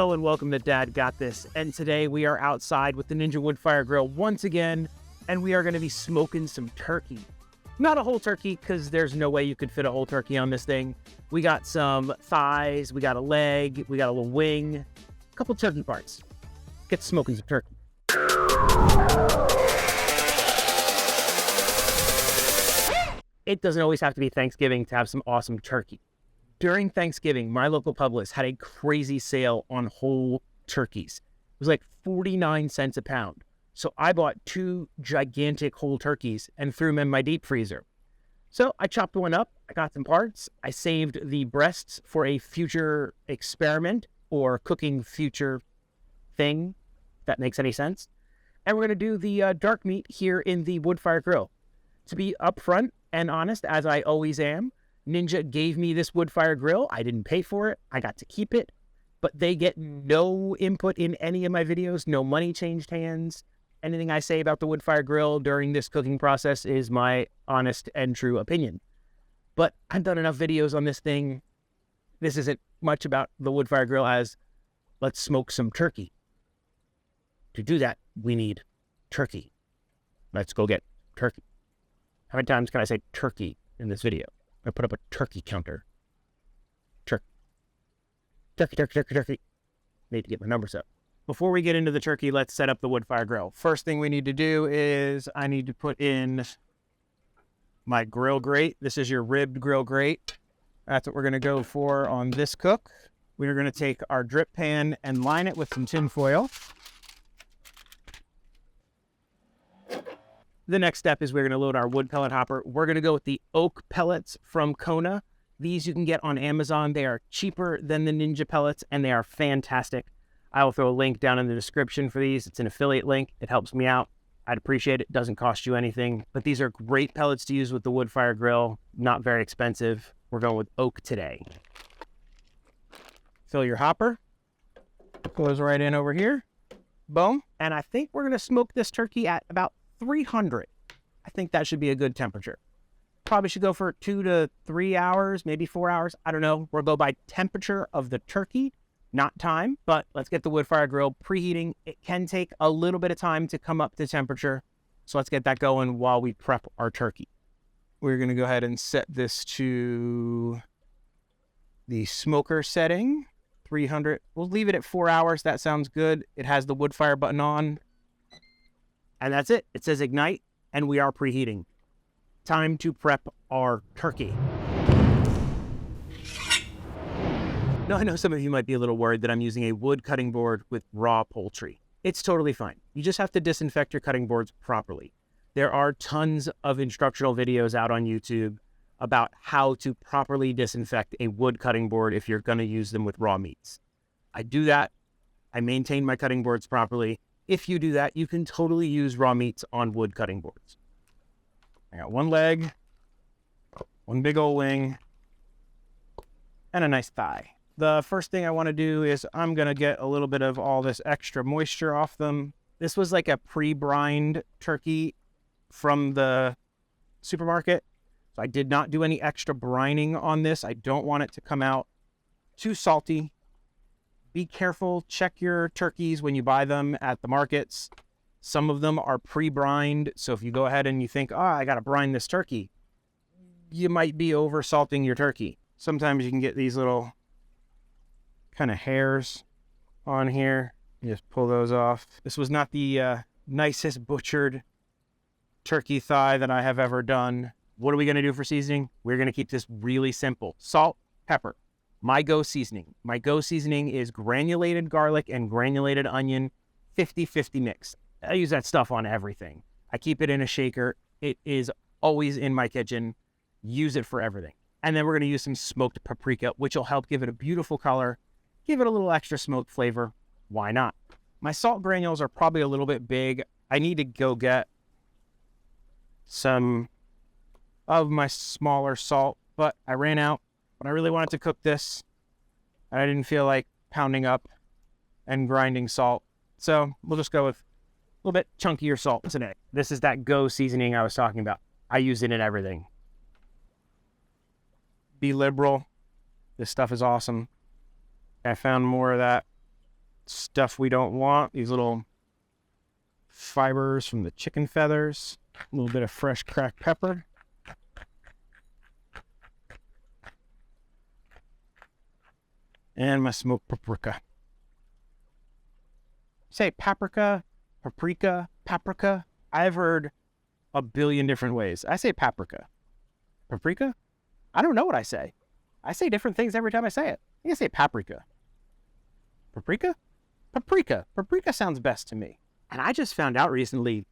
Hello and welcome to Dad Got This. And today we are outside with the Ninja Woodfire Grill once again, and we are going to be smoking some turkey. Not a whole turkey, because there's no way you could fit a whole turkey on this thing. We got some thighs, we got a leg, we got a little wing, a couple turkey parts. Get smoking some turkey. It doesn't always have to be Thanksgiving to have some awesome turkey. During Thanksgiving, my local Publix had a crazy sale on whole turkeys. It was like 49 cents a pound. So I bought 2 gigantic whole turkeys and threw them in my deep freezer. So I chopped one up, I got some parts, I saved the breasts for a future experiment or cooking future thing, if that makes any sense. And we're going to do the dark meat here in the Woodfire Grill. To be upfront and honest, as I always am, Ninja gave me this Woodfire Grill. I didn't pay for it. I got to keep it. But they get no input in any of my videos, no money changed hands. Anything I say about the Woodfire Grill during this cooking process is my honest and true opinion. But I've done enough videos on this thing. This isn't much about the Woodfire Grill as let's smoke some turkey. To do that, we need turkey. Let's go get turkey. How many times can I say turkey in this video? I put up a turkey counter. Turkey. Need to get my numbers up. Before we get into the turkey, let's set up the Woodfire Grill. First thing we need to do is I need to put in my grill grate. This is your ribbed grill grate. That's what we're going to go for on this cook. We're going to take our drip pan and line it with some tin foil. The next step is we're going to load our wood pellet hopper. We're going to go with the oak pellets from Kona. These you can get on Amazon. They are cheaper than the Ninja pellets, and they are fantastic. I will throw a link down in the description for these. It's an affiliate link. It helps me out. I'd appreciate it. It doesn't cost you anything. But these are great pellets to use with the Woodfire Grill. Not very expensive. We're going with oak today. Fill your hopper. Goes right in over here. Boom. And I think we're going to smoke this turkey at about 300. I think that should be a good temperature. Probably should go for 2 to 3 hours, maybe 4 hours. I don't know. We'll go by temperature of the turkey, not time. But let's get the Woodfire Grill preheating. It can take a little bit of time to come up to temperature. So let's get that going while we prep our turkey. We're going to go ahead and set this to the smoker setting, 300. We'll leave it at 4 hours. That sounds good. It has the Woodfire button on. And that's it. It says ignite, and we are preheating. Time to prep our turkey. Now, I know some of you might be a little worried that I'm using a wood cutting board with raw poultry. It's totally fine. You just have to disinfect your cutting boards properly. There are tons of instructional videos out on YouTube about how to properly disinfect a wood cutting board if you're going to use them with raw meats. I do that. I maintain my cutting boards properly. If you do that, you can totally use raw meats on wood cutting boards. I got one leg, one big old wing, and a nice thigh. The first thing I want to do is I'm going to get a little bit of all this extra moisture off them. This was like a pre-brined turkey from the supermarket. So I did not do any extra brining on this. I don't want it to come out too salty. Be careful, check your turkeys when you buy them at the markets. Some of them are pre-brined, so if you go ahead and you think, I gotta brine this turkey, you might be over salting your turkey. Sometimes you can get these little kind of hairs on here. You just pull those off. This was not the nicest butchered turkey thigh that I have ever done. What are we gonna do for seasoning? We're gonna keep this really simple. Salt, pepper. My go seasoning. My go seasoning is granulated garlic and granulated onion, 50-50 mix. I use that stuff on everything. I keep it in a shaker. It is always in my kitchen. Use it for everything. And then we're going to use some smoked paprika, which will help give it a beautiful color, give it a little extra smoked flavor. Why not? My salt granules are probably a little bit big. I need to go get some of my smaller salt, but I ran out. But I really wanted to cook this, and I didn't feel like pounding up and grinding salt. So we'll just go with a little bit chunkier salt today. This is that go seasoning I was talking about. I use it in everything. Be liberal. This stuff is awesome. I found more of that stuff we don't want. These little fibers from the chicken feathers. A little bit of fresh cracked pepper. And my smoked paprika. Say paprika, paprika. I've heard a billion different ways. I say paprika. Paprika? I don't know what I say. I say different things every time I say it. I think I say paprika. Paprika? Paprika. Paprika sounds best to me. And I just found out recently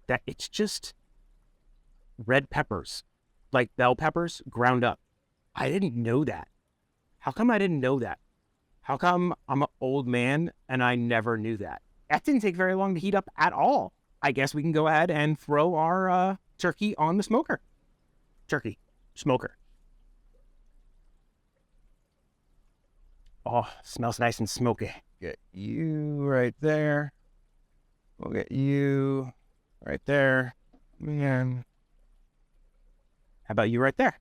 that it's just red peppers, like bell peppers, ground up. I didn't know that. How come I didn't know that? How come I'm an old man and I never knew that? That didn't take very long to heat up at all. I guess we can go ahead and throw our turkey on the smoker. Turkey, smoker. Oh, smells nice and smoky. Get you right there. We'll get you right there. And how about you right there?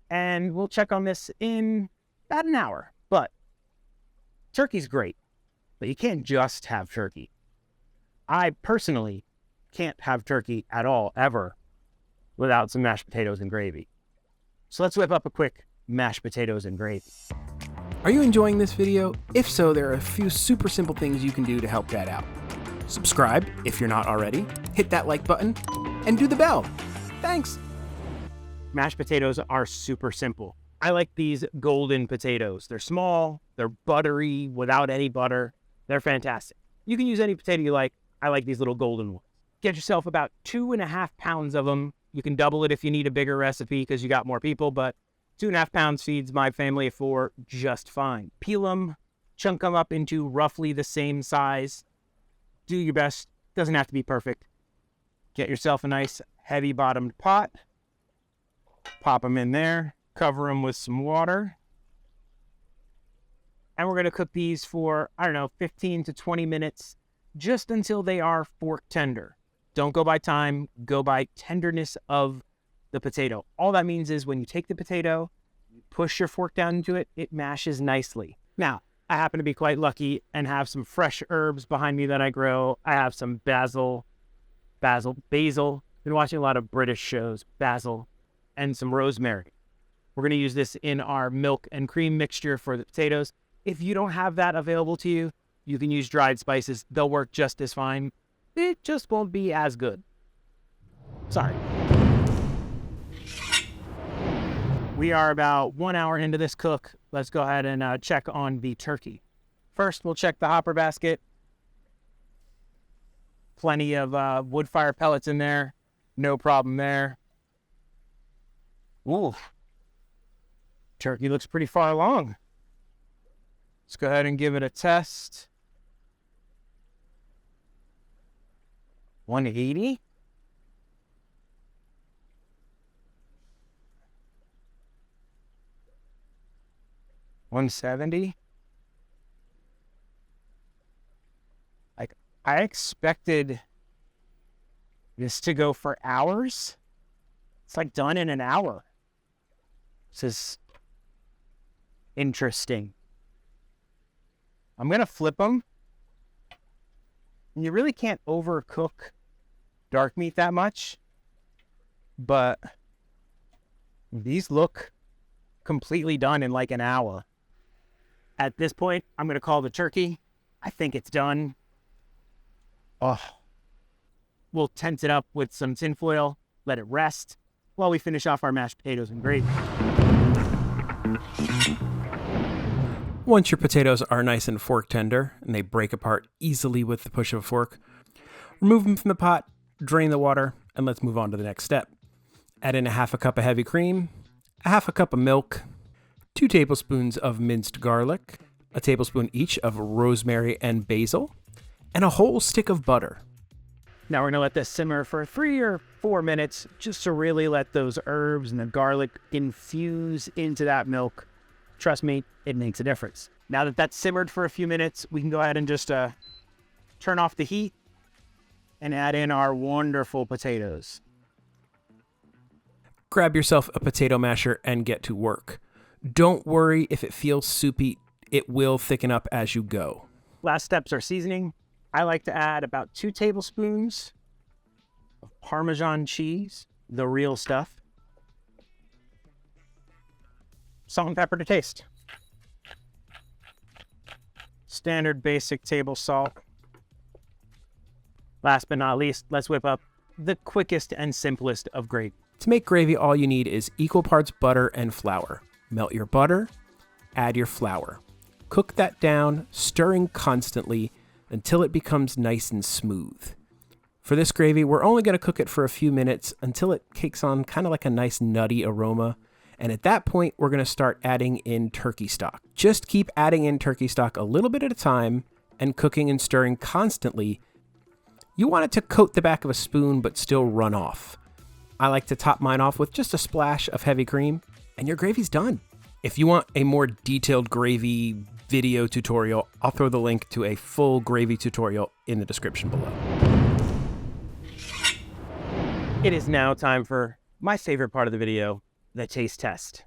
And we'll check on this in about an hour. But turkey's great, but you can't just have turkey. I personally can't have turkey at all, ever, without some mashed potatoes and gravy. So let's whip up a quick mashed potatoes and gravy. Are you enjoying this video? If so, there are a few super simple things you can do to help that out. Subscribe if you're not already, hit that like button, and do the bell. Thanks! Mashed potatoes are super simple. I like these golden potatoes. They're small, they're buttery, without any butter. They're fantastic. You can use any potato you like. I like these little golden ones. Get yourself about 2.5 pounds of them. You can double it if you need a bigger recipe because you got more people, but 2.5 pounds feeds my family of 4 just fine. Peel them, chunk them up into roughly the same size. Do your best. Doesn't have to be perfect. Get yourself a nice heavy bottomed pot. Pop them in there. Cover them with some water. And we're going to cook these for, 15 to 20 minutes, just until they are fork tender. Don't go by time, go by tenderness of the potato. All that means is when you take the potato, you push your fork down into it, it mashes nicely. Now, I happen to be quite lucky and have some fresh herbs behind me that I grow. I have some basil. Been watching a lot of British shows, basil, and some rosemary. We're going to use this in our milk and cream mixture for the potatoes. If you don't have that available to you, you can use dried spices. They'll work just as fine. It just won't be as good. Sorry. We are about 1 hour into this cook. Let's go ahead and check on the turkey. First, we'll check the hopper basket. Plenty of woodfire pellets in there. No problem there. Ooh. Turkey looks pretty far along. Let's go ahead and give it a test. 180. $170. Like, I expected this to go for hours. It's like done in an hour. This is interesting. I'm going to flip them. And you really can't overcook dark meat that much. But these look completely done in like an hour. At this point, I'm going to call the turkey. I think it's done. Oh. We'll tent it up with some tinfoil, let it rest while we finish off our mashed potatoes and gravy. Once your potatoes are nice and fork tender and they break apart easily with the push of a fork, remove them from the pot, drain the water, and let's move on to the next step. Add in a half a cup of heavy cream, a half a cup of milk, 2 tablespoons of minced garlic, a tablespoon each of rosemary and basil, and a whole stick of butter. Now we're going to let this simmer for 3 or 4 minutes just to really let those herbs and the garlic infuse into that milk. Trust me, it makes a difference. Now that that's simmered for a few minutes, we can go ahead and just turn off the heat and add in our wonderful potatoes. Grab yourself a potato masher and get to work. Don't worry if it feels soupy. it will thicken up as you go. Last steps are seasoning. I like to add about 2 tablespoons of Parmesan cheese, the real stuff. Salt and pepper to taste. Standard basic table salt. Last but not least, let's whip up the quickest and simplest of gravy. To make gravy, all you need is equal parts butter and flour. Melt your butter, add your flour. Cook that down, stirring constantly until it becomes nice and smooth. For this gravy, we're only going to cook it for a few minutes until it takes on kind of like a nice nutty aroma. And at that point, we're going to start adding in turkey stock. Just keep adding in turkey stock a little bit at a time and cooking and stirring constantly. You want it to coat the back of a spoon but still run off. I like to top mine off with just a splash of heavy cream, and your gravy's done. If you want a more detailed gravy video tutorial, I'll throw the link to a full gravy tutorial in the description below. It is now time for my favorite part of the video, the taste test.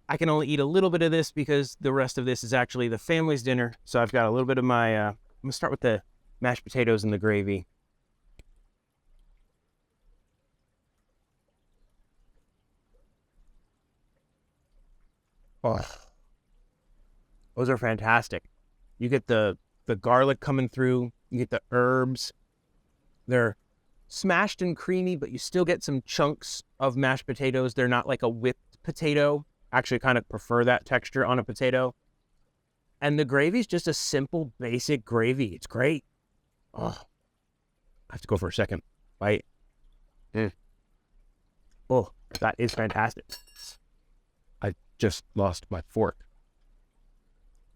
I can only eat a little bit of this because the rest of this is actually the family's dinner. So I've got a little bit of my, I'm gonna start with the mashed potatoes and the gravy. Oh, those are fantastic. You get the garlic coming through, you get the herbs. They're smashed and creamy, but you still get some chunks of mashed potatoes. They're not like a whipped potato. Actually kind of prefer that texture on a potato. And the gravy's just a simple, basic gravy. It's great. Oh, I have to go for a second bite. Oh, that is fantastic. I just lost my fork.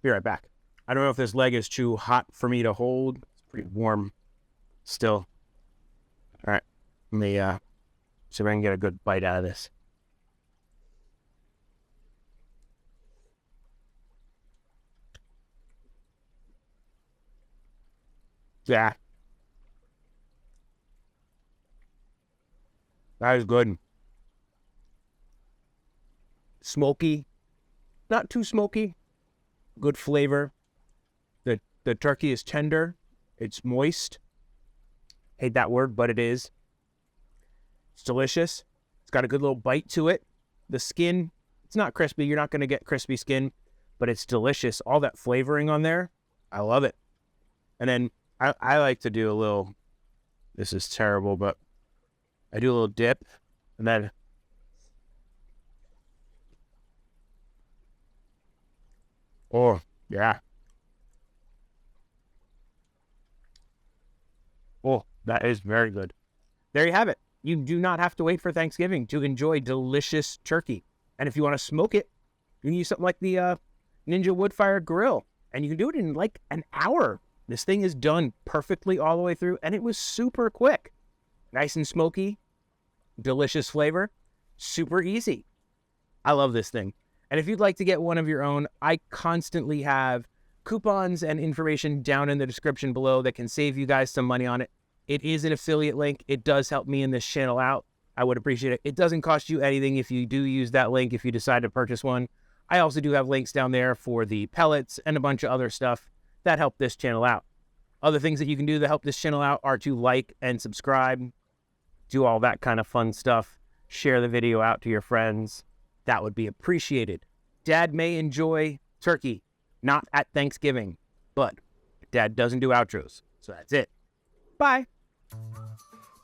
Be right back. I don't know if this leg is too hot for me to hold. It's pretty warm still. All right, let me see if I can get a good bite out of this. Yeah. That is good. Smoky. Not too smoky. Good flavor. The turkey is tender. It's moist. Hate that word, but it is. It's delicious. It's got a good little bite to it. The skin, it's not crispy. You're not going to get crispy skin, but it's delicious. All that flavoring on there, I love it. And then I like to do a little, this is terrible, but I do a little dip and then oh, yeah. Oh, that is very good. There you have it. You do not have to wait for Thanksgiving to enjoy delicious turkey. And if you want to smoke it, you can use something like the Ninja Woodfire Grill. And you can do it in like an hour. This thing is done perfectly all the way through. And it was super quick. Nice and smoky. Delicious flavor. Super easy. I love this thing. And if you'd like to get one of your own, I constantly have coupons and information down in the description below that can save you guys some money on it. It is an affiliate link. It does help me in this channel out. I would appreciate it. It doesn't cost you anything if you do use that link, if you decide to purchase one. I also do have links down there for the pellets and a bunch of other stuff that help this channel out. Other things that you can do to help this channel out are to like and subscribe, do all that kind of fun stuff, share the video out to your friends. That would be appreciated. Dad may enjoy turkey, not at Thanksgiving, but Dad doesn't do outros, so that's it. Bye.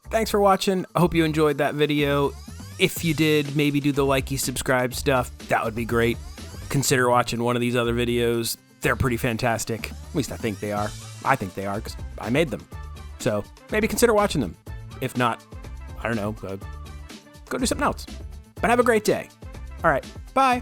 Thanks for watching. I hope you enjoyed that video. If you did, maybe do the likey, subscribe stuff. That would be great. Consider watching one of these other videos. They're pretty fantastic. At least I think they are. I think they are because I made them. So maybe consider watching them. If not, I don't know, go do something else. But have a great day. All right, bye.